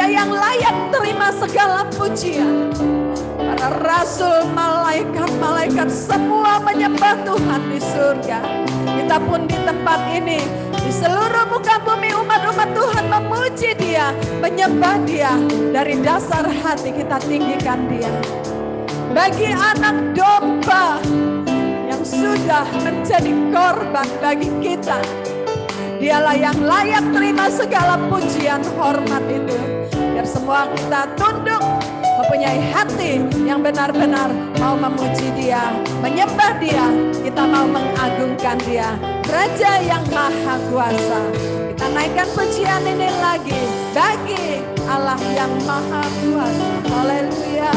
Dia yang layak terima segala pujian. Para rasul, malaikat-malaikat semua menyembah Tuhan di surga. Kita pun di tempat ini, di seluruh muka bumi umat-umat Tuhan memuji Dia, menyembah Dia. Dari dasar hati kita tinggikan Dia. Bagi anak domba yang sudah menjadi korban bagi kita, Dialah yang layak terima segala pujian hormat itu. Biar semua kita tunduk, mempunyai hati yang benar-benar mau memuji Dia, menyembah Dia. Kita mau mengagungkan Dia, Raja yang Maha Kuasa. Kita naikkan pujian ini lagi bagi Allah yang Maha Kuasa. Haleluya.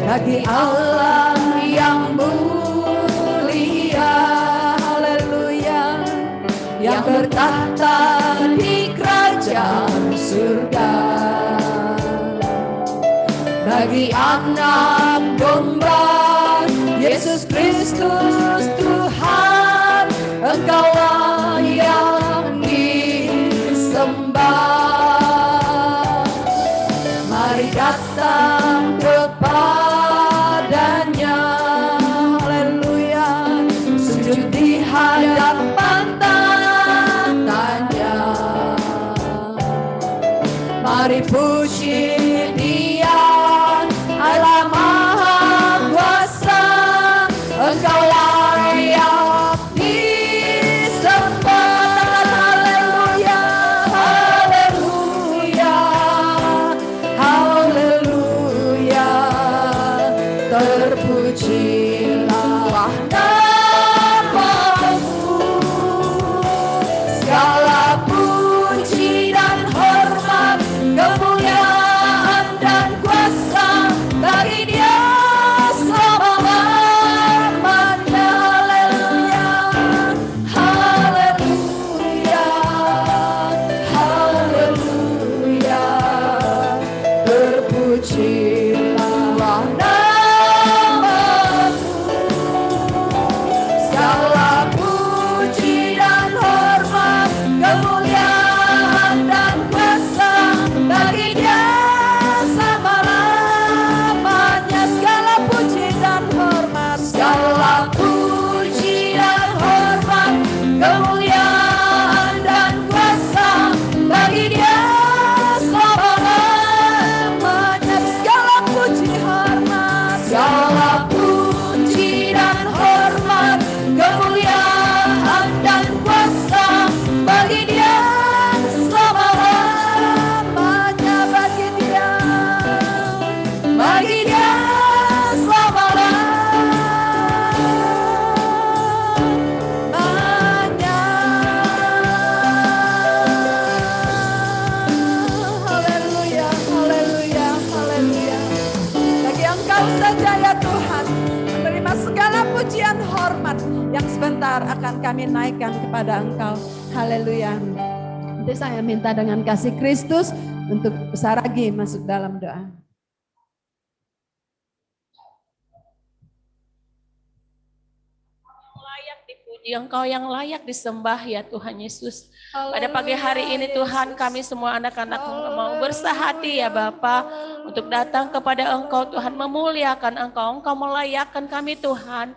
Bagi Allah yang mulia, haleluya, yang bertahta di kerajaan surga. Bagi anak domba Yesus Kristus Tuhan, Engkaulah yang disembah. Mari datang kepadanya, haleluya, sujud di hadapan tangannya. Mari puji Dia, Allah Maha Kuasa, Engkaulah yang disembah. Haleluya, haleluya, haleluya. Terpujilah nama-Mu. Segala puji dan hormat, kemuliaan dan kuasa bagi Dia selama-lamanya. Haleluya, haleluya, haleluya. Terpujilah nama-Mu. Segala puji dan hormat, kemuliaan dan kuasa bagi Dia selama-lamanya. Segala puji dan hormat, segala puji dan hormat, kemuliaan dan kuasa bagi Dia selama-lamanya. Segala puji hormat, segala puji dan hormat, kemuliaan dan kuasa bagi Dia selama-lamanya. Bagi Dia selama-lamanya. Haleluya, haleluya, haleluya. Bagi Engkau saja ya Tuhan, menerima segala pujian hormat yang sebentar akan kami naikkan kepada Engkau. Haleluya. Nanti saya minta dengan kasih Kristus untuk Saragi masuk dalam doa. Layak dipuji, Engkau yang layak disembah ya Tuhan Yesus. Pada pagi hari ini Tuhan, kami semua anak-anak mau bersahati ya Bapa untuk datang kepada Engkau Tuhan, memuliakan Engkau melayakkan kami Tuhan.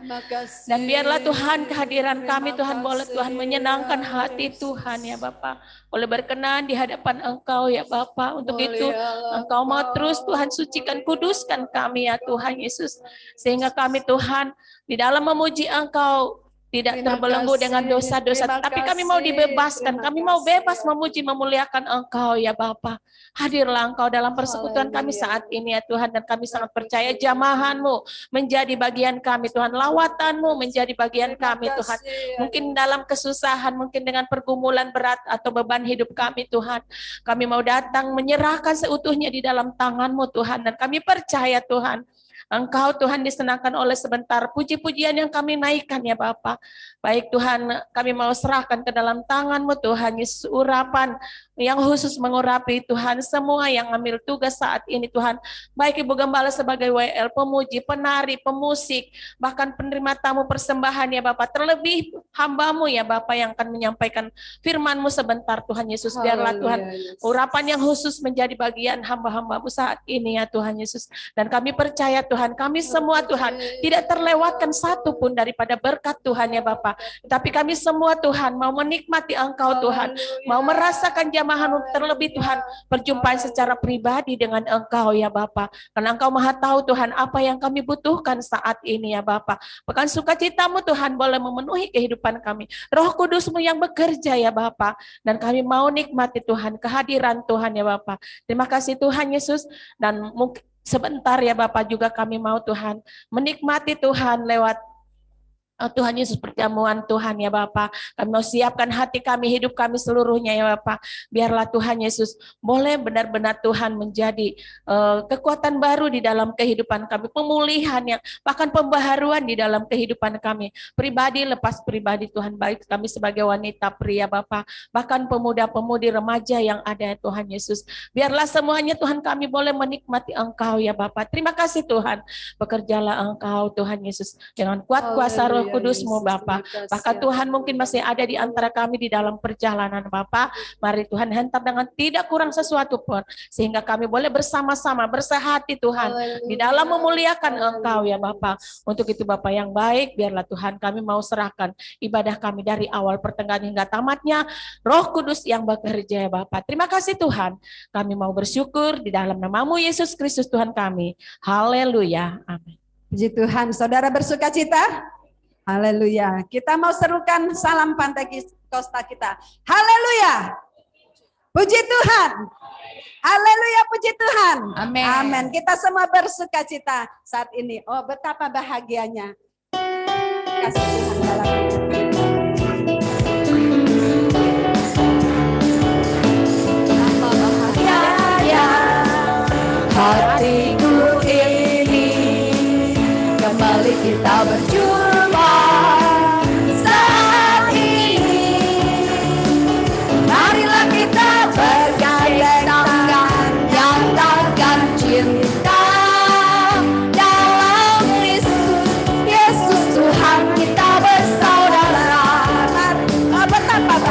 Dan biarlah Tuhan kehadiran kami Tuhan boleh Tuhan menyenangkan hati Tuhan ya Bapa. Boleh berkenan di hadapan Engkau ya Bapa. Untuk itu Engkau mau terus Tuhan sucikan, kuduskan kami ya Tuhan Yesus. Sehingga kami Tuhan di dalam memuji Engkau tidak terbelenggu dengan dosa-dosa, tapi kami mau dibebaskan, kami mau bebas memuji, memuliakan Engkau ya Bapa. Hadirlah Engkau dalam persekutuan kami saat ini ya Tuhan, dan kami sangat percaya jamahan-Mu menjadi bagian kami Tuhan, lawatan-Mu menjadi bagian kami Tuhan. Mungkin dalam kesusahan, mungkin dengan pergumulan berat atau beban hidup kami Tuhan, kami mau datang menyerahkan seutuhnya di dalam tangan-Mu Tuhan, dan kami percaya Tuhan, Engkau Tuhan disenangkan oleh sebentar puji-pujian yang kami naikkan ya Bapa. Baik Tuhan, kami mau serahkan ke dalam tangan-Mu Tuhan Yesus, urapan yang khusus mengurapi Tuhan semua yang ambil tugas saat ini Tuhan, baik Ibu Gembala sebagai WL, pemuji, penari, pemusik, bahkan penerima tamu persembahan ya Bapak, terlebih hamba-Mu ya Bapak yang akan menyampaikan firman-Mu sebentar Tuhan Yesus. Biarlah Tuhan urapan yang khusus menjadi bagian hamba-hamba-Mu saat ini ya Tuhan Yesus. Dan kami percaya Tuhan, kami semua Tuhan tidak terlewatkan satu pun daripada berkat Tuhan ya Bapak. Tapi kami semua Tuhan mau menikmati Engkau Tuhan, mau merasakan jamahan terlebih Tuhan, perjumpaan secara pribadi dengan Engkau ya Bapak. Karena Engkau Maha tahu Tuhan apa yang kami butuhkan saat ini ya Bapak. Bahkan sukacita-Mu Tuhan boleh memenuhi kehidupan kami. Roh Kudus-Mu yang bekerja ya Bapak. Dan kami mau nikmati Tuhan, kehadiran Tuhan ya Bapak. Terima kasih Tuhan Yesus. Dan mungkin sebentar ya Bapak juga kami mau Tuhan menikmati Tuhan lewat Tuhan Yesus perjamuan Tuhan ya Bapak. Kami mau siapkan hati kami, hidup kami seluruhnya ya Bapak. Biarlah Tuhan Yesus boleh benar-benar Tuhan menjadi kekuatan baru di dalam kehidupan kami. Pemulihan yang bahkan pembaharuan di dalam kehidupan kami. Pribadi lepas pribadi Tuhan, baik kami sebagai wanita, pria Bapak. Bahkan pemuda-pemudi remaja yang ada Tuhan Yesus. Biarlah semuanya Tuhan kami boleh menikmati Engkau ya Bapak. Terima kasih Tuhan. Bekerjalah Engkau Tuhan Yesus dengan kuat kuasa Roh Kudus-Mu Bapa. Bahkan Tuhan mungkin masih ada di antara kami di dalam perjalanan Bapa. Mari Tuhan hantar dengan tidak kurang sesuatu pun, sehingga kami boleh bersama-sama bersehati Tuhan di dalam memuliakan Engkau ya Bapa. Untuk itu Bapa yang baik, biarlah Tuhan kami mau serahkan ibadah kami dari awal pertengahan hingga tamatnya. Roh Kudus yang bekerja ya Bapa. Terima kasih Tuhan. Kami mau bersyukur di dalam nama-Mu Yesus Kristus Tuhan kami. Haleluya. Amin. Puji Tuhan. Saudara bersuka cita? Haleluya. Kita mau serukan salam Pentakosta kita. Haleluya. Puji Tuhan. Haleluya, puji Tuhan. Amin. Amin. Kita semua bersuka cita saat ini. Oh, betapa bahagianya. Kasih Tuhan dalam hidup kita. Betapa bahagianya hatiku ini. Kembali kita berjumpa.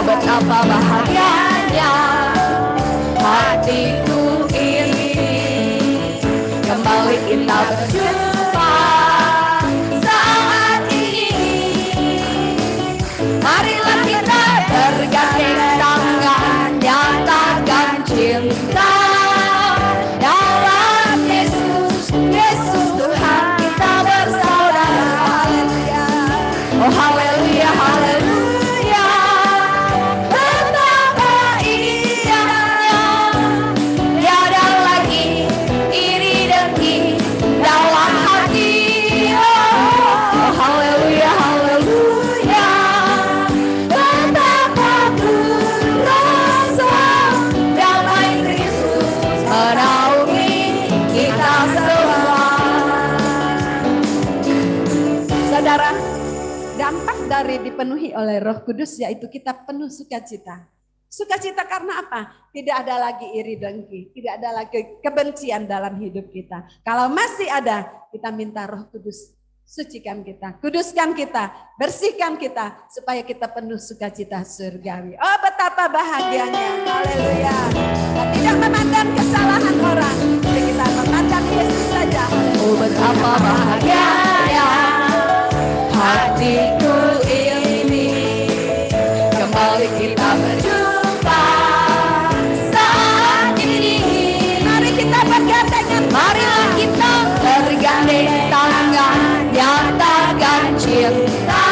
Betapa bahagianya hatiku ini. Kembali kita berjumpa saat ini. Marilah kita bergandeng tangan, nyatakan cinta dalam Yesus. Yesus Tuhan kita bersaudara. Haleluya. Oh haleluya, haleluya. Dari dipenuhi oleh Roh Kudus yaitu kita penuh sukacita. Sukacita karena apa? Tidak ada lagi iri dengki, tidak ada lagi kebencian dalam hidup kita. Kalau masih ada, kita minta Roh Kudus sucikan kita, kuduskan kita, bersihkan kita supaya kita penuh sukacita surgawi. Oh betapa bahagianya. Haleluya. Kita tidak memandang kesalahan orang, tapi kita memandang Yesus saja. Oh betapa bahagianya hatiku ini. Kembali kita berjumpa saat ini. Mari kita bergandengan, marilah kita bergandeng tangan, nyatakan cinta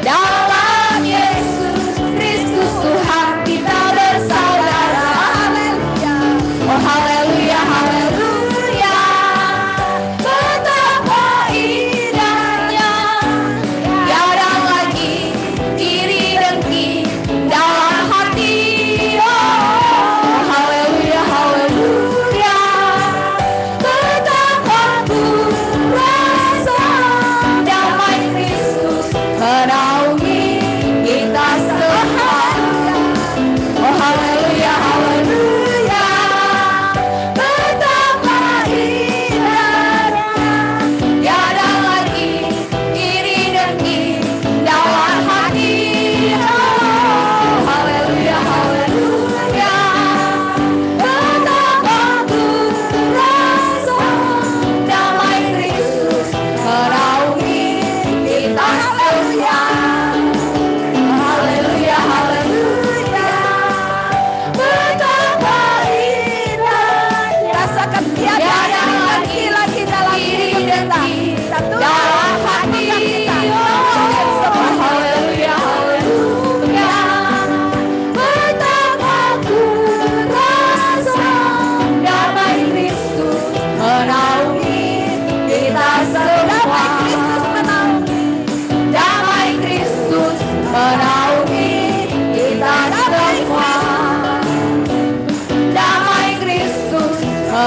dalam Yesus Kristus Tuhan kita bersaudara.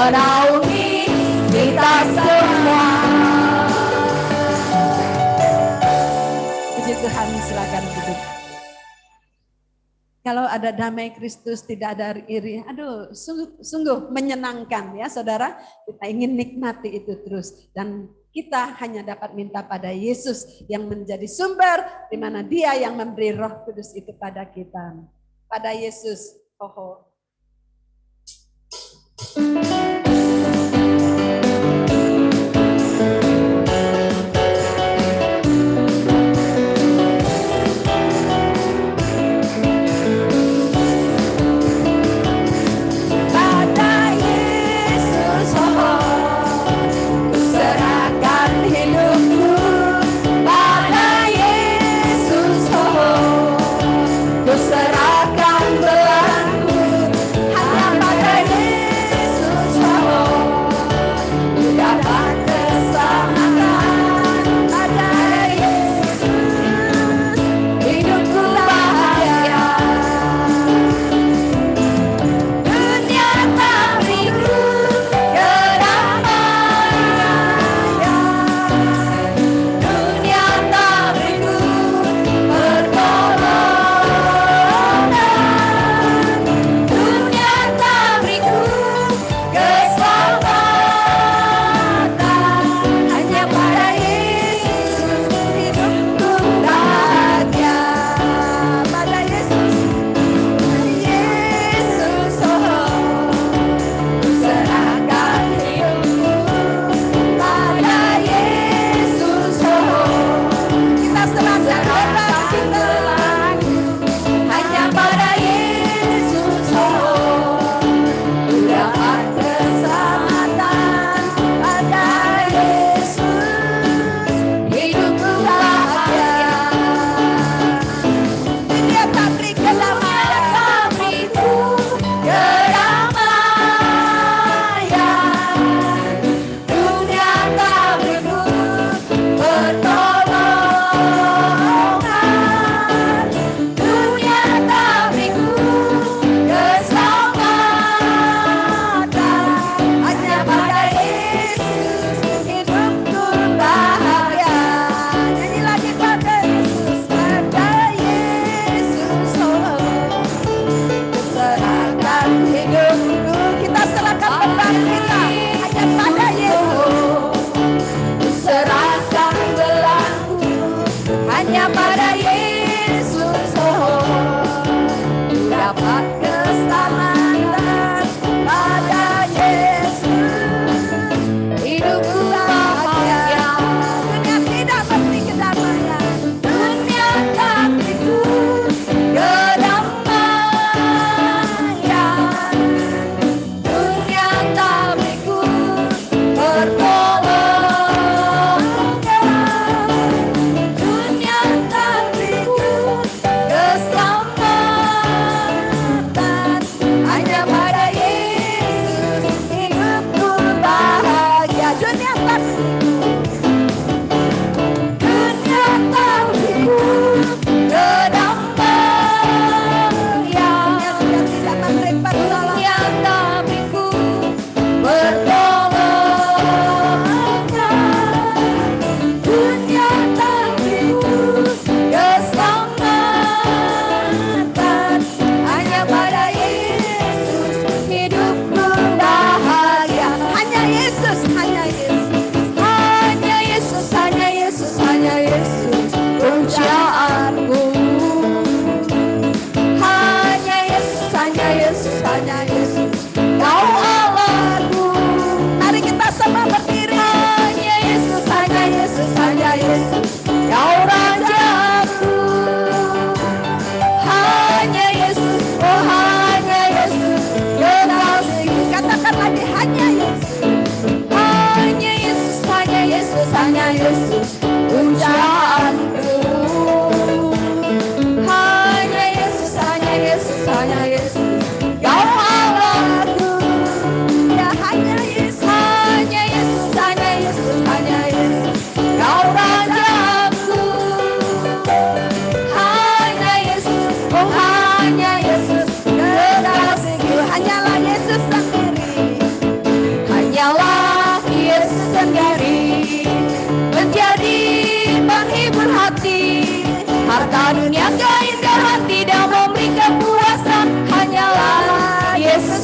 menaungi kita semua. Puji Tuhan, silakan duduk. Kalau ada damai Kristus, tidak ada iri. Aduh, sungguh menyenangkan ya saudara. Kita ingin nikmati itu terus. Dan kita hanya dapat minta pada Yesus yang menjadi sumber, di mana Dia yang memberi Roh Kudus itu pada kita. Pada Yesus.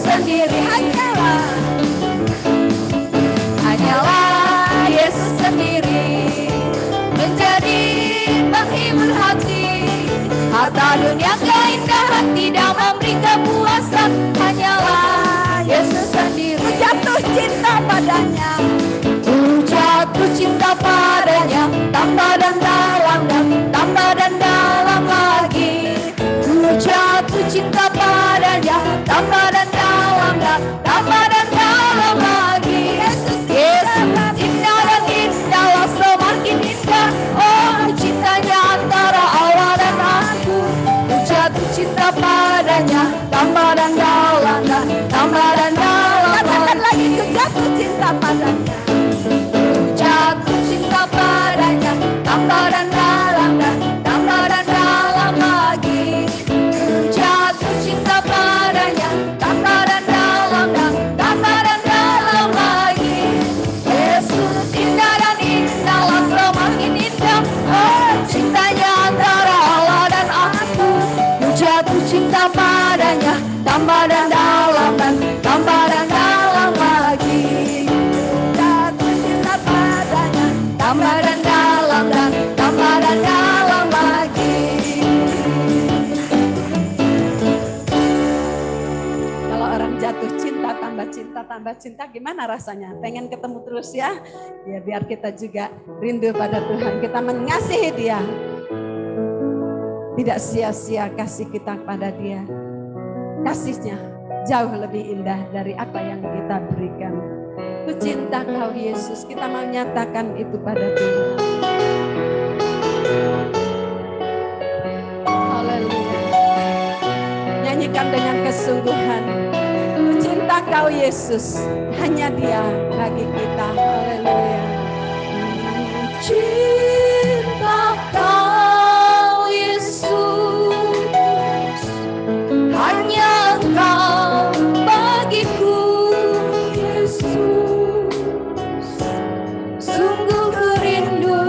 sendiri, hanyalah Yesus sendiri menjadi penghibur hati. Harta dunia keindahan tidak memberi kepuasan, hanyalah Yesus sendiri. Ku jatuh cinta padanya, ku jatuh cinta padanya, tambah dan dalam dan tambah dan dalam lagi. Ku jatuh cinta padanya, tambah dan dalam dan tambah dan dalam lagi. Yesus indah dan indah, semakin indah. Oh, cintanya antara Allah dan aku. Ku jatuh cinta padanya, tambah dan dalam dan tambah dan dalam. Katakan lagi, ku jatuh cinta padanya, ku jatuh cinta padanya, tambah dan dalam dan tambah dan dalam lagi. Ku jatuh cinta padanya, tambah dan dalam dan tambah dan dalam lagi. Yesus indah dan indah, semakin indah. Oh, cintanya antara Allah dan aku. Ku jatuh cinta padanya, tambah dan dalam dan tambah dan dalam lagi. Jatuh cinta padanya, tambah dan dalam dan tambah dan dalam lagi. Kalau orang jatuh cinta, tambah cinta, gimana rasanya? Pengen ketemu terus ya? Ya biar kita juga rindu pada Tuhan. Kita mengasihi Dia. Tidak sia-sia kasih kita pada Dia. Kasihnya jauh lebih indah dari apa yang kita berikan. Ku cinta Kau Yesus, kita mau nyatakan itu pada Tuhan. Haleluya. Nyanyikan dengan kesungguhan. Ku cinta Kau Yesus, hanya Dia bagi kita. Haleluya. Cinta Kau Yesus, hanya Engkau bagiku Yesus. Sungguh ku rindu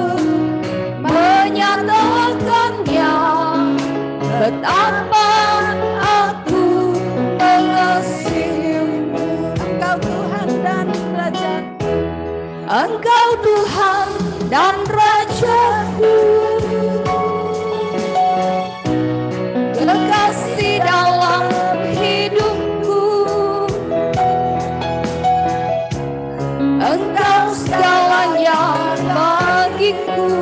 menyatakannya, betapa aku mengasihimu. Engkau Tuhan dan Raja-Ku, Engkau Tuhan dan Raja-Ku. Kekasih dalam hidupku, Engkau segalanya bagiku.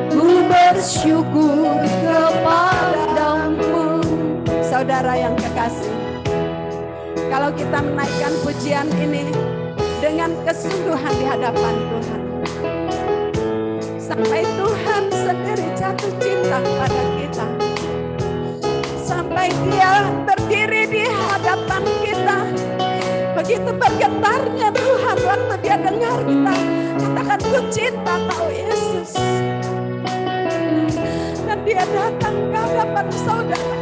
Ku bersyukur kepadamu. Saudara yang kekasih, kalau kita menaikkan pujian ini dengan kesungguhan di hadapan Tuhan, sampai Tuhan sendiri jatuh cinta pada kita, sampai Dia berdiri di hadapan kita. Begitu bergetarnya Tuhan waktu Dia dengar kita katakan ku cinta Kau Yesus, dan Dia datang ke hadapan saudara.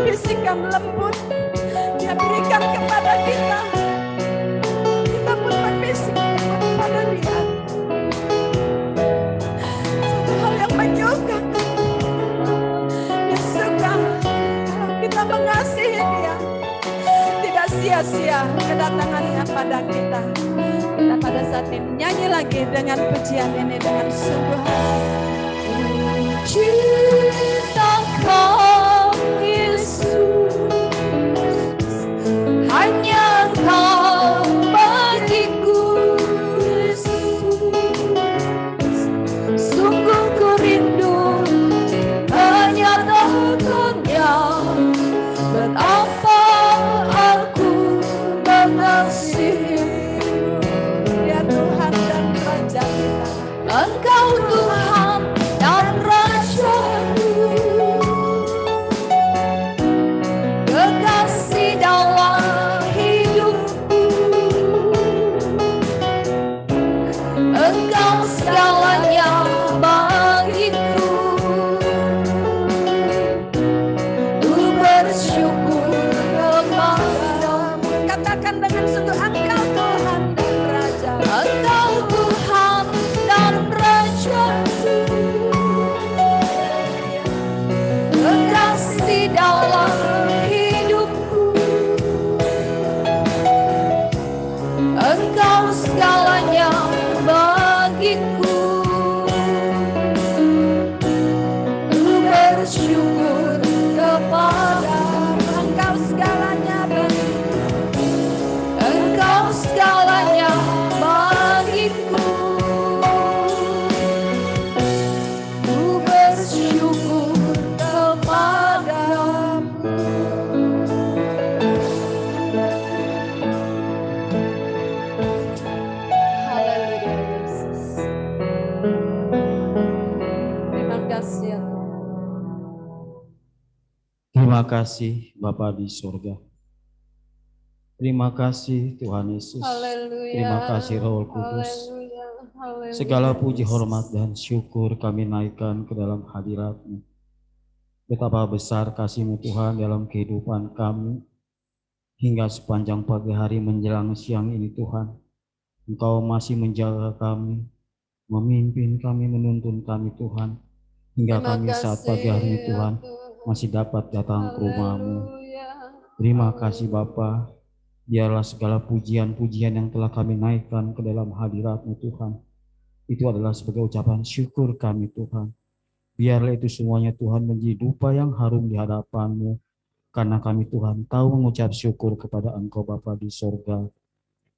Bisikan lembut Dia berikan kepada kita. Kita pun berbisik kepada Dia. Satu hal yang menyukakan, Dia suka kalau kita mengasihi Dia. Tidak sia-sia kedatangannya pada kita. Kita pada saat ini nyanyi lagi dengan pujian ini dengan sungguh hati. Cinta Kau Yesus, hanya Engkau bagiku Yesus. Sungguh ku rindu menyatakannya, betapa aku mengasihimu. Ya Tuhan dan Raja kita, Engkau Tuhan dan Raja bersyukur kepada Engkau segalanya bagiku, Engkau segalanya bagiku. Ku bersyukur kepadamu. Haleluya Yesus. Terima kasih ya Tuhan. Terima kasih Bapa di surga. Terima kasih Tuhan Yesus. Haleluya. Terima kasih Roh Kudus. Haleluya. Haleluya. Segala puji, hormat, dan syukur kami naikkan ke dalam hadirat-Mu. Betapa besar kasih-Mu Tuhan dalam kehidupan kami. Hingga sepanjang pagi hari menjelang siang ini Tuhan, Engkau masih menjaga kami, memimpin kami, menuntun kami Tuhan. Hingga Terima kami saat kasih, pagi hari ini ya Tuhan Tuhan. masih dapat datang ke rumah-Mu. Haleluya. Terima kasih Bapa. Biarlah segala pujian-pujian yang telah kami naikkan ke dalam hadirat-Mu Tuhan, itu adalah sebagai ucapan syukur kami Tuhan. Biarlah itu semuanya Tuhan menjadi dupa yang harum di hadapan-Mu, karena kami Tuhan tahu mengucap syukur kepada Engkau Bapa di sorga.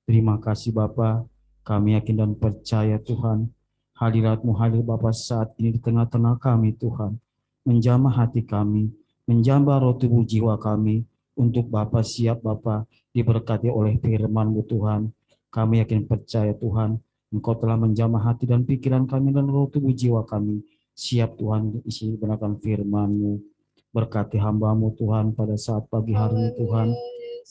Terima kasih Bapa, kami yakin dan percaya Tuhan, hadirat-Mu hadir Bapa saat ini di tengah-tengah kami Tuhan, menjamah hati kami, menjamah roh tubuh jiwa kami, untuk Bapa siap Bapa diberkati oleh firman-Mu Tuhan. Kami yakin percaya Tuhan, Engkau telah menjamah hati dan pikiran kami dan roh tubuh jiwa kami, siap Tuhan diisi benarkan firman-Mu. Berkati hamba-Mu Tuhan pada saat pagi hari ini Tuhan,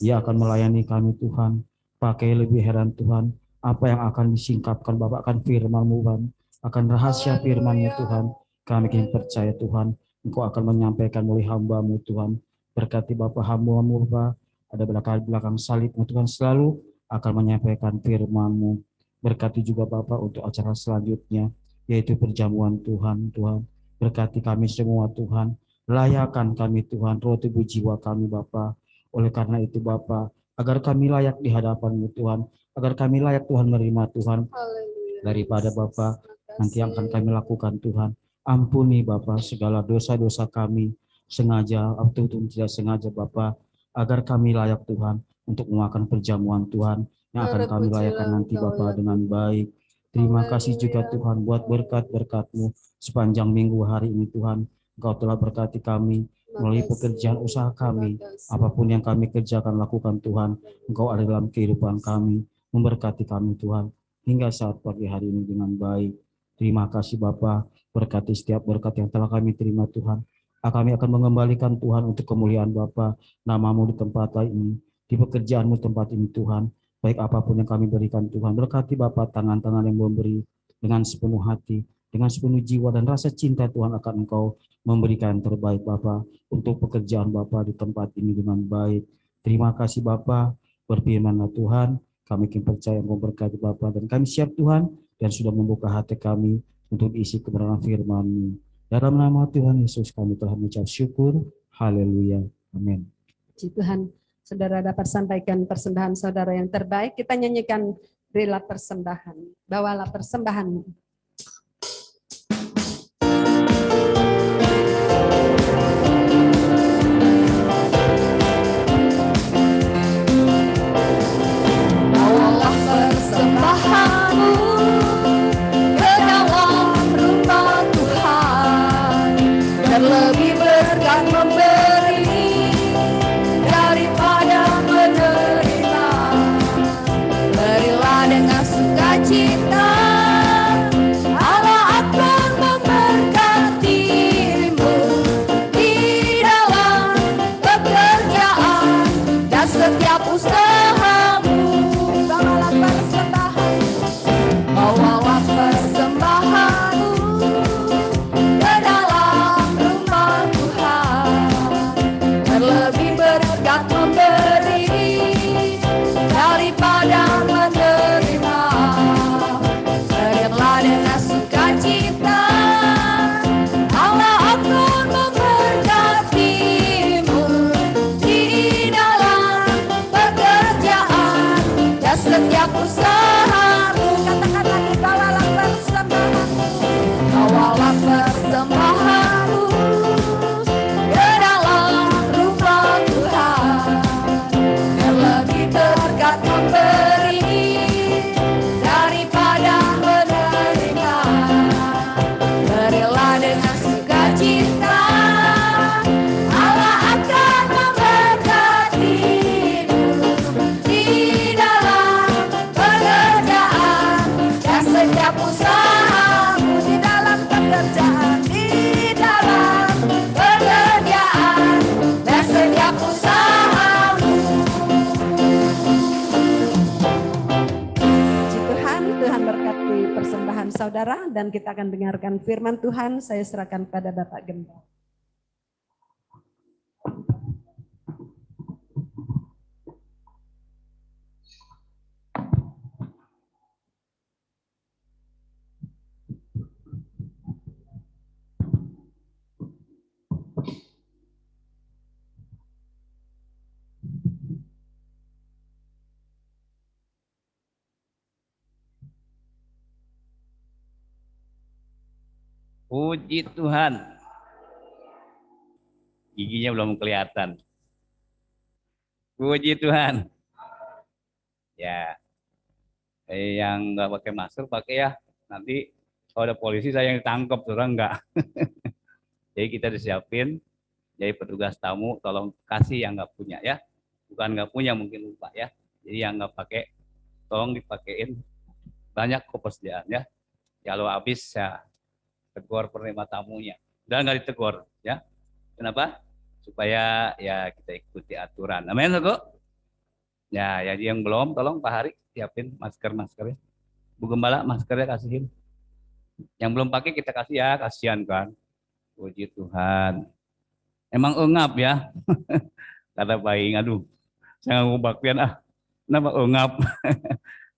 Dia akan melayani kami Tuhan. Pakai lebih heran Tuhan, apa yang akan disingkapkan Bapak akan firman-Mu Tuhan, akan rahasia firman-Mu Tuhan. Kami yakin percaya Tuhan, Engkau akan menyampaikan oleh hamba-Mu Tuhan. Berkati Bapak hamba-Mu Bapak, ada belakang salib Tuhan selalu akan menyampaikan firman-Mu. Berkati juga Bapak untuk acara selanjutnya, yaitu perjamuan Tuhan. Tuhan, berkati kami semua Tuhan, layakan kami Tuhan, roh tubuh jiwa kami Bapak. Oleh karena itu Bapak, agar kami layak di hadapan-Mu Tuhan, agar kami layak Tuhan menerima Tuhan, Haleluya. daripada Bapak nanti yang akan kami lakukan Tuhan. Ampuni Bapak segala dosa-dosa kami, sengaja atau tidak sengaja Bapak, agar kami layak Tuhan untuk memakan perjamuan Tuhan yang akan kami layakan nanti Bapak dengan baik. Terima kasih juga Tuhan buat berkat-berkat-Mu sepanjang minggu hari ini Tuhan. Engkau telah berkati kami melalui pekerjaan usaha kami. Apapun yang kami kerjakan lakukan Tuhan, Engkau ada dalam kehidupan kami, memberkati kami Tuhan hingga saat pagi hari ini dengan baik. Terima kasih Bapa, berkati setiap berkat yang telah kami terima Tuhan. Kami akan mengembalikan Tuhan untuk kemuliaan Bapa, nama-Mu di tempat ini, di pekerjaan-Mu tempat ini Tuhan. Baik apapun yang kami berikan Tuhan, berkati Bapa tangan-tangan yang memberi dengan sepenuh hati, dengan sepenuh jiwa dan rasa cinta Tuhan akan Engkau memberikan yang terbaik Bapa untuk pekerjaan Bapa di tempat ini dengan baik. Terima kasih Bapa, berfirman-Lah Tuhan, kami yakin percaya Engkau berkati Bapa, dan kami siap Tuhan dan sudah membuka hati kami untuk diisi kebenaran firman-Mu. Dalam nama Tuhan Yesus kami telah mengucap syukur. Haleluya. Amin. Puji Tuhan, saudara dapat sampaikan persembahan saudara yang terbaik. Kita nyanyikan berilah persembahan. Bawalah persembahan. Bawalah persembahanmu ke dalam rumah Tuhan, terlebih berkat memberi daripada menerima. Berilah dengan sukacita, Allah akan memberkatimu di dalam pekerjaan dan setiap usahamu. Bawalah persembahan, bawalah persembahanmu ke dalam rumah Tuhan, saudara dan kita akan dengarkan firman Tuhan. Saya serahkan pada Bapak Gembala. Puji Tuhan. Giginya belum kelihatan. Puji Tuhan. Ya, yang nggak pakai masker pakai ya. Nanti kalau ada polisi saya yang ditangkap, orang enggak. Jadi kita disiapin. Jadi petugas tamu tolong kasih yang nggak punya ya. Bukan nggak punya, mungkin lupa ya. Jadi yang nggak pakai tolong dipakein. Banyak kepersediaan ya. Kalau habis ya tegur penerima tamunya. Udah nggak ditegur ya. Kenapa? Supaya ya kita ikuti aturan. Amin, Saudara. Ya, jadi yang belum tolong Pak Hari siapin maskernya. Bu Gembala maskernya kasihin. Yang belum pakai kita kasih ya, kasihan kan. Puji Tuhan. Emang engap ya. Kata Pak Ing, aduh. Saya nggak mau baktian kenapa engap?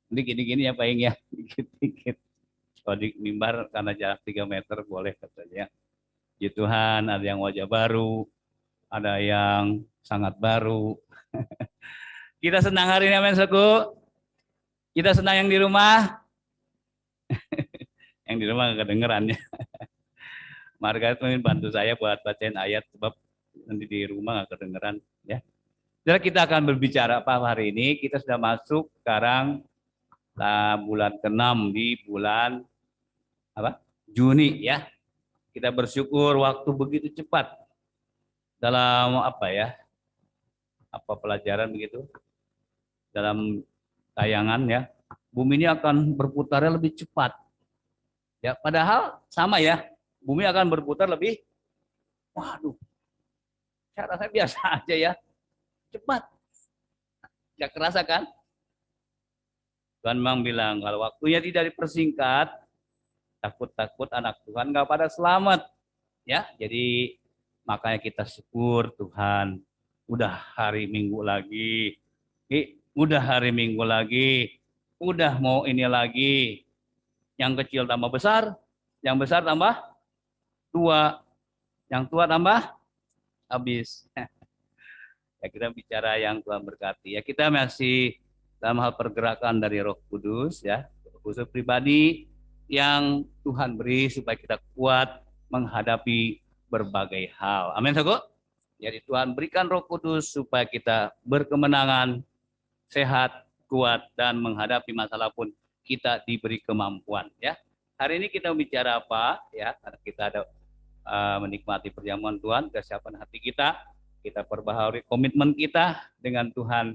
Ini gini-gini ya Pak Ing ya. Dikit-dikit. Kalau di mimbar karena jarak 3 meter boleh katanya. Puji Tuhan, ada yang wajah baru, ada yang sangat baru. Kita senang hari ini, amin, Saudara. Kita senang yang di rumah. Yang di rumah nggak kedengeran ya. Margaret bantu saya buat bacain ayat sebab nanti di rumah nggak kedengeran ya. Jadi kita akan berbicara apa hari ini? Kita sudah masuk sekarang bulan ke-6 di bulan Juni ya. Kita bersyukur waktu begitu cepat dalam pelajaran begitu, dalam tayangan ya. Bumi ini akan berputarnya lebih cepat. Ya, padahal sama ya. Bumi akan berputar lebih, waduh. Saya rasa biasa aja ya. Cepat. Tidak kerasa kan? Tuhan memang bilang kalau waktunya tidak dipersingkat, takut-takut anak Tuhan nggak pada selamat. Ya, jadi makanya kita syukur Tuhan. Udah hari Minggu lagi. Udah hari Minggu lagi. Udah mau ini lagi. Yang kecil tambah besar, yang besar tambah tua, yang tua tambah habis. Ya kita bicara yang Tuhan berkati. Ya kita masih dalam hal pergerakan dari Roh Kudus ya, khusus pribadi yang Tuhan beri supaya kita kuat menghadapi berbagai hal. Amin, Saudara. Jadi Tuhan berikan Roh Kudus supaya kita berkemenangan, sehat, kuat dan menghadapi masalah pun kita diberi kemampuan ya. Hari ini kita bicara apa ya? Karena kita ada menikmati perjamuan Tuhan, kesiapan hati kita perbaharui komitmen kita dengan Tuhan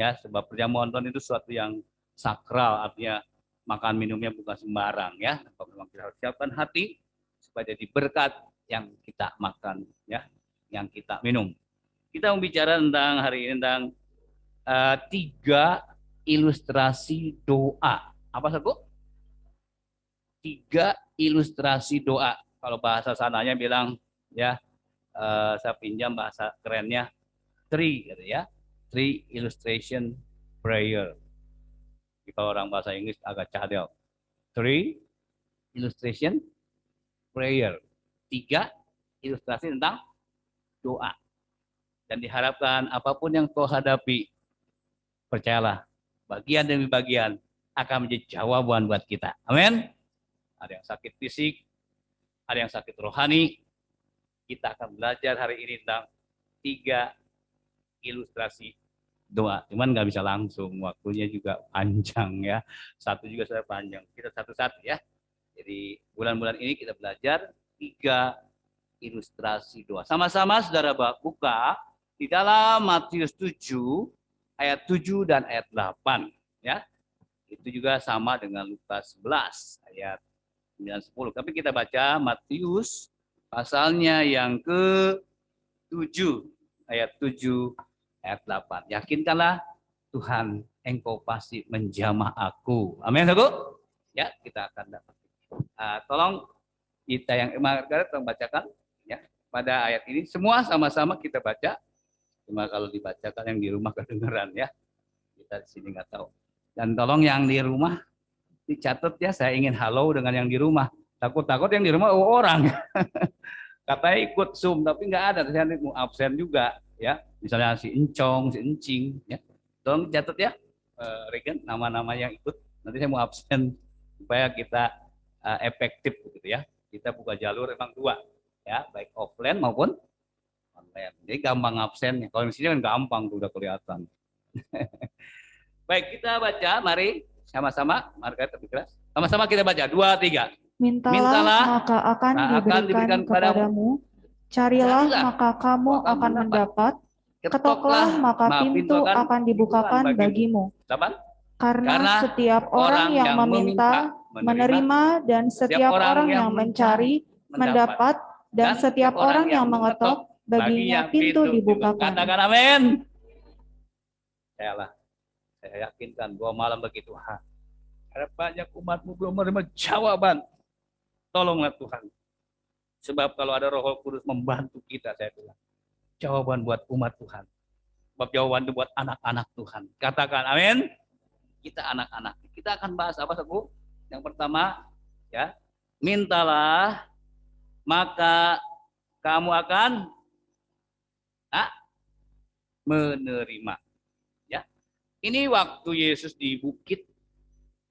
ya, sebab perjamuan Tuhan itu sesuatu yang sakral, artinya makan minumnya bukan sembarang ya. Memang kita harus siapkan hati supaya jadi berkat yang kita makan ya, yang kita minum. Kita membicara tentang hari ini tentang 3 ilustrasi doa. Apa Saudara? 3 ilustrasi doa. Kalau bahasa sananya bilang ya, saya pinjam bahasa kerennya 3 gitu ya. 3 illustration prayer. Kalau orang bahasa Inggris agak cadel. 3 illustration prayer. 3 ilustrasi tentang doa. Dan diharapkan apapun yang kau hadapi, percayalah, bagian demi bagian akan menjadi jawaban buat kita. Amin. Ada yang sakit fisik, ada yang sakit rohani. Kita akan belajar hari ini tentang 3 ilustrasi doa. Cuman nggak bisa langsung, waktunya juga panjang ya. Satu juga sudah panjang. Kita satu-satu ya. Jadi bulan-bulan ini kita belajar 3 ilustrasi doa. Sama-sama saudara buka di dalam Matius 7 ayat 7 dan ayat 8 ya. Itu juga sama dengan Lukas 11 ayat 9-10. Tapi kita baca Matius pasalnya yang ke-7 ayat 7 ayat 8. Yakinkanlah Tuhan, engkau pasti menjamah aku. Amin, Saudara. Ya, kita akan dapat. Tolong kita yang Margaret tolong bacakan ya pada ayat ini. Semua sama-sama kita baca. Cuma kalau dibacakan yang di rumah kedengeran ya. Kita di sini nggak tahu. Dan tolong yang di rumah dicatat ya. Saya ingin halo dengan yang di rumah. Takut-takut yang di rumah orang. Katanya ikut Zoom tapi nggak ada. Saya mau absen juga ya. Misalnya si Encong, si Encing ya. Tolong catat ya. Regen nama-nama yang ikut. Nanti saya mau absen supaya kita efektif gitu ya. Kita buka jalur emang 2 ya, baik offline maupun online. Jadi gampang absennya. Kalau di sini kan gampang tuh udah kelihatan. Baik, kita baca mari sama-sama. Margaret lebih keras. Sama-sama kita baca 2, 3. Mintalah, maka akan diberikan kepadamu. Carilah, maka kamu akan mendapat. Ketoklah, maka pintu akan dibukakan bagimu. Karena setiap orang yang meminta, menerima, dan setiap orang yang mencari, mendapat, dan setiap orang yang mengetok, baginya pintu dibukakan. Katakan amin. Saya yakinkan bahwa malam begitu ada banyak umatmu belum menerima jawaban. Tolonglah Tuhan. Sebab kalau ada Roh Kudus membantu kita, saya bilang, jawaban buat umat Tuhan. Sebab jawaban itu buat anak-anak Tuhan. Katakan amin. Kita anak-anak. Kita akan bahas apa, Saudaraku? Yang pertama, ya, mintalah maka kamu akan menerima. Ya. Ini waktu Yesus di bukit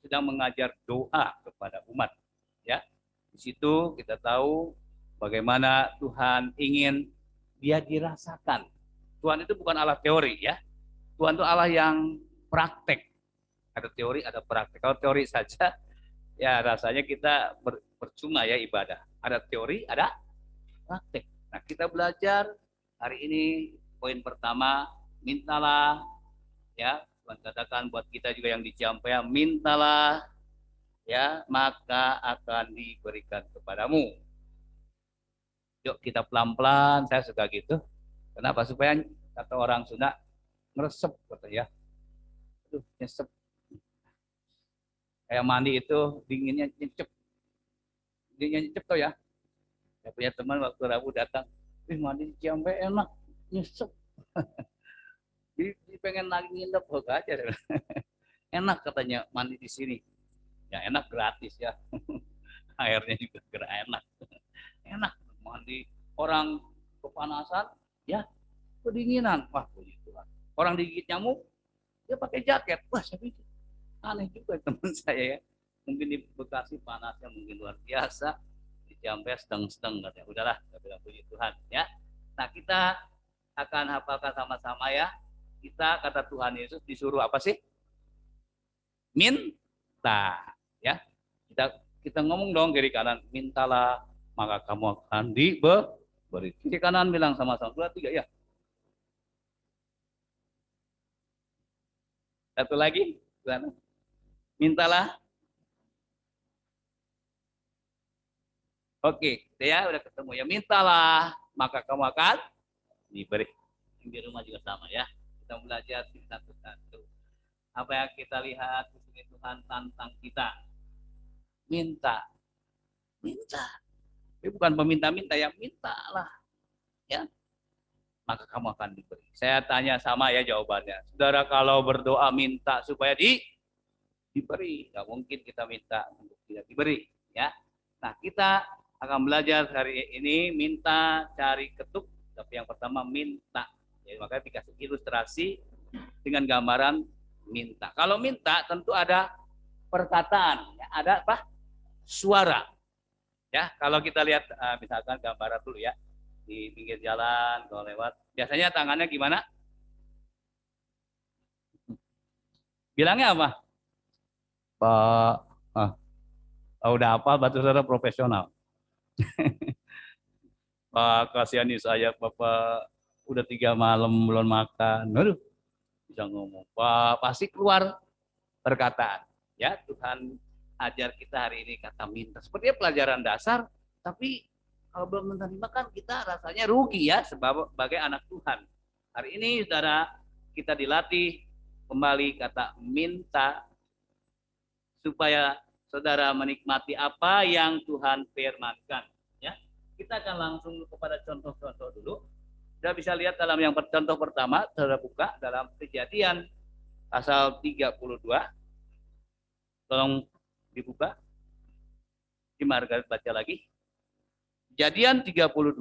sedang mengajar doa kepada umat. Ya. Di situ kita tahu bagaimana Tuhan ingin dia dirasakan. Tuhan itu bukan Allah teori ya. Tuhan itu Allah yang praktek. Ada teori, ada praktek. Kalau teori saja, ya rasanya kita percuma ya ibadah. Ada teori, ada praktek. Nah kita belajar hari ini poin pertama, mintalah. Ya, Tuhan katakan buat kita juga yang di Ciampea, mintalah, ya maka akan diberikan kepadamu. Yuk kita pelan-pelan, saya suka gitu. Kenapa? Supaya kata orang Sunda ngeresep kata ya. Aduh, nyesep. Kayak mandi itu dinginnya nyecep. Dinginnya nyecep tuh ya. Saya punya teman waktu Rabu datang, mandi di Ciampea enak, nyesep. Jadi pengen lagi nginep aja. Enak katanya mandi di sini. Ya enak gratis ya. Airnya juga enak. Enak mandi. Orang kepanasan, ya kedinginan. Wah puji Tuhan. Orang digigit nyamuk, dia pakai jaket. Wah saya pikir aneh juga teman saya ya. Mungkin di Bekasi panasnya mungkin luar biasa. Di Ciampea sedang-sedang katanya. Udahlah, saya bilang puji Tuhan ya. Nah kita akan hafalkan sama-sama ya. Kita kata Tuhan Yesus disuruh apa sih? Minta ya. Kita ngomong dong kiri kanan, mintalah maka kamu akan diberi. Kiri kanan bilang sama-sama 2, 3 ya. Satu lagi, mintalah. Oke, ya udah ketemu ya. Mintalah maka kamu akan diberi. Di rumah juga sama ya. Kita belajar satu-satu. Apa yang kita lihat di sini Tuhan tantang kita. Minta. Ini bukan peminta-minta ya, mintalah. Ya. Maka kamu akan diberi. Saya tanya sama ya jawabannya. Saudara kalau berdoa minta supaya diberi. Nggak mungkin kita minta untuk tidak diberi. Ya. Nah kita akan belajar hari ini minta, cari, ketuk. Tapi yang pertama minta. Jadi makanya dikasih ilustrasi dengan gambaran minta. Kalau minta tentu ada perkataan, ya, ada apa? Suara. Ya, kalau kita lihat misalkan gambaran dulu ya di pinggir jalan kalau lewat, biasanya tangannya gimana? Bilangnya apa? Pak, udah apa? Batu saudara profesional. Pak, kasihani saya, Bapak udah 3 malam belum makan. Aduh, bisa ngomong. Pak, pasti keluar perkataan. Ya, Tuhan ajar kita hari ini kata minta. Sepertinya pelajaran dasar, tapi kalau belum menerima kan kita rasanya rugi ya sebagai anak Tuhan. Hari ini saudara kita dilatih kembali kata minta supaya saudara menikmati apa yang Tuhan firmankan. Ya, kita akan langsung kepada contoh-contoh dulu. Sudah bisa lihat dalam yang contoh pertama, saudara buka dalam Kejadian pasal 32. Tolong dibuka. Di Margaret baca lagi. Kejadian 32.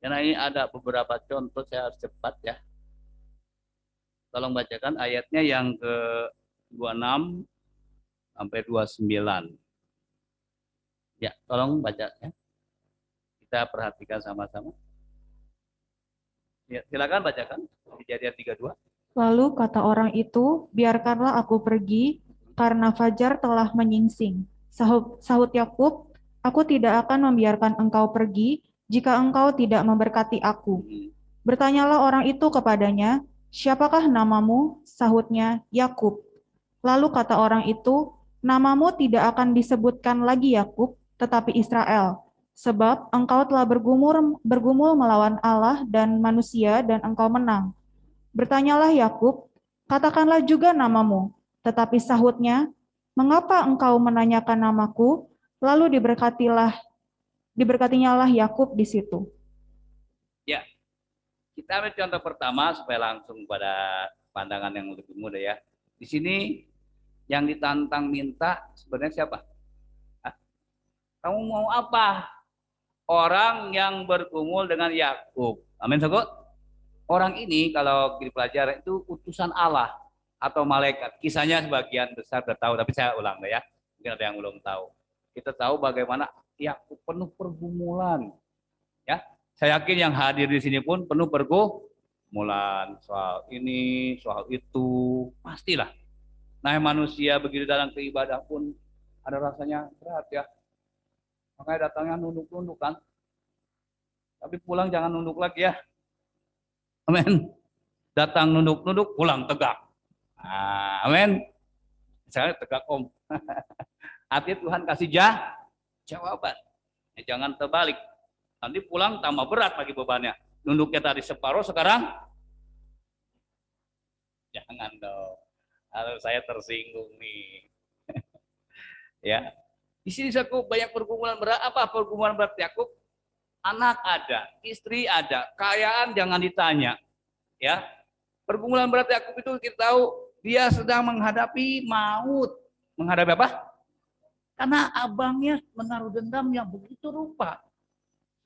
Karena ini ada beberapa contoh, saya harus cepat ya. Tolong bacakan ayatnya yang ke 26 sampai 29. Ya, tolong baca ya. Kita perhatikan sama-sama. Ya, silakan bacakan Kejadian 32. Lalu kata orang itu, biarkanlah aku pergi, karena fajar telah menyingsing. Sahut Yakub, aku tidak akan membiarkan engkau pergi, jika engkau tidak memberkati aku. Bertanyalah orang itu kepadanya, siapakah namamu? Sahutnya, Yakub. Lalu kata orang itu, namamu tidak akan disebutkan lagi Yakub, tetapi Israel. Sebab engkau telah bergumul melawan Allah dan manusia, dan engkau menang. Bertanyalah Yakub, katakanlah juga namamu. Tetapi sahutnya, mengapa engkau menanyakan namaku? Lalu diberkatinyalah Yakub di situ. Ya, kita ambil contoh pertama supaya langsung pada pandangan yang lebih mudah ya. Di sini yang ditantang minta sebenarnya siapa? Hah? Kamu mau apa? Orang yang bergumul dengan Yakub. Amin, saudara. Orang ini kalau dipelajari itu utusan Allah atau malaikat. Kisahnya sebagian besar sudah tahu, tapi saya ulang ya. Mungkin ada yang belum tahu. Kita tahu bagaimana Yakub penuh pergumulan. Ya, saya yakin yang hadir di sini pun penuh pergumulan soal ini, soal itu, pastilah. Nah, manusia begitu dalam keibadah pun ada rasanya berat ya. Makanya datangnya nunduk-nunduk kan. Tapi pulang jangan nunduk lagi ya. Amin. Datang nunduk-nunduk, pulang tegak. Amin. Misalnya tegak om. Artinya Tuhan kasih jawaban. Ya, jangan terbalik. Nanti pulang tambah berat lagi bebannya. Nunduknya tadi separuh, sekarang jangan dong. Kalau saya tersinggung nih. Ya. Di sini Yakub banyak pergumulan berat. Apa pergumulan berat Yakub? Anak ada, istri ada, kekayaan jangan ditanya. Ya. Pergumulan berat Yakub itu kita tahu dia sedang menghadapi maut. Menghadapi apa? Karena abangnya menaruh dendam yang begitu rupa.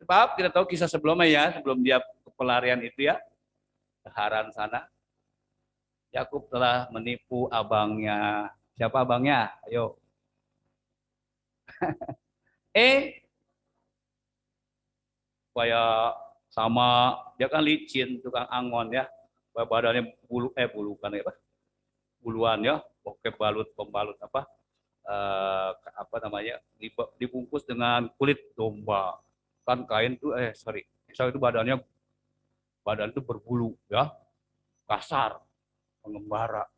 Sebab kita tahu kisah sebelumnya ya, sebelum dia ke pelarian itu ya, ke Haran sana. Yakub telah menipu abangnya. Siapa abangnya? Ayo. Supaya sama, dia kan licin, tukang angon ya. Badannya buluan ya, pakai pembalut dibungkus dengan kulit domba. Kan kain tuh itu badan itu berbulu ya, kasar, pengembara.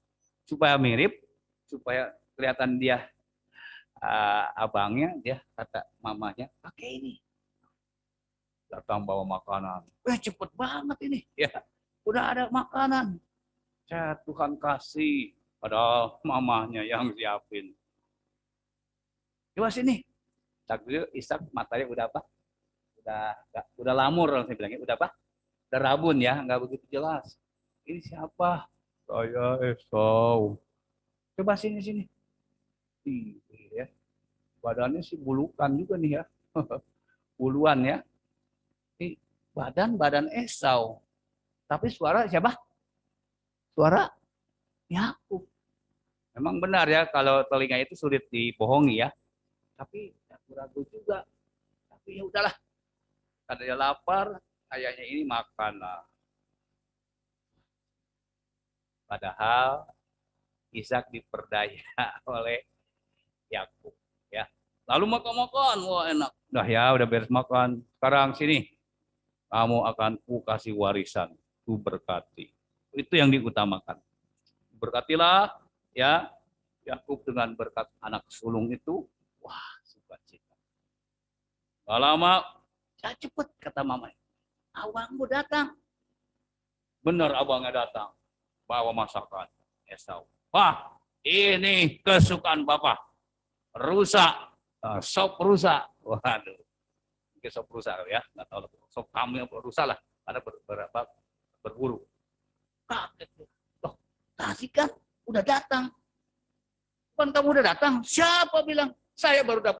Supaya mirip, supaya kelihatan dia abangnya, dia kata mamanya, pakai ini. Datang bawa makanan. Cepet banget ini. Ya, udah ada makanan. Tuhan kasih. Padahal mamanya yang siapin. Coba sini. Ishak matanya udah apa? Udah lamur, saya bilangnya. Udah apa? Udah rabun ya, nggak begitu jelas. Ini siapa? Saya Esau. Coba sini. Ya. Badannya sih bulukan juga nih ya. Buluan ya. Ini badan Esau. Tapi suara siapa? Suara Yakub. Memang benar ya, kalau telinga itu sulit dibohongi ya. Tapi ragu juga. Tapi ya udahlah. Karena dia lapar, ayahnya ini makan lah. Padahal Ishak diperdaya oleh Yakub ya. Lalu makan, wah enak. Udah beres makan. Sekarang sini, kamu akan ku kasih warisan, ku berkati. Itu yang diutamakan. Berkatilah ya Yakub dengan berkat anak sulung itu. Wah, sukacita. Gak lama, ya cepet kata mamanya. Abangmu datang. Benar abangnya datang. Bawa masakan Esau. Wah, ini kesukaan Bapak. rusak, sop rusak. Waduh, mungkin sop rusak ya, nggak tahu, sop kamu yang rusak lah, ada beberapa berburu. Kaget, loh, tadi kan udah datang, kan kamu udah datang, siapa bilang? Saya baru dapat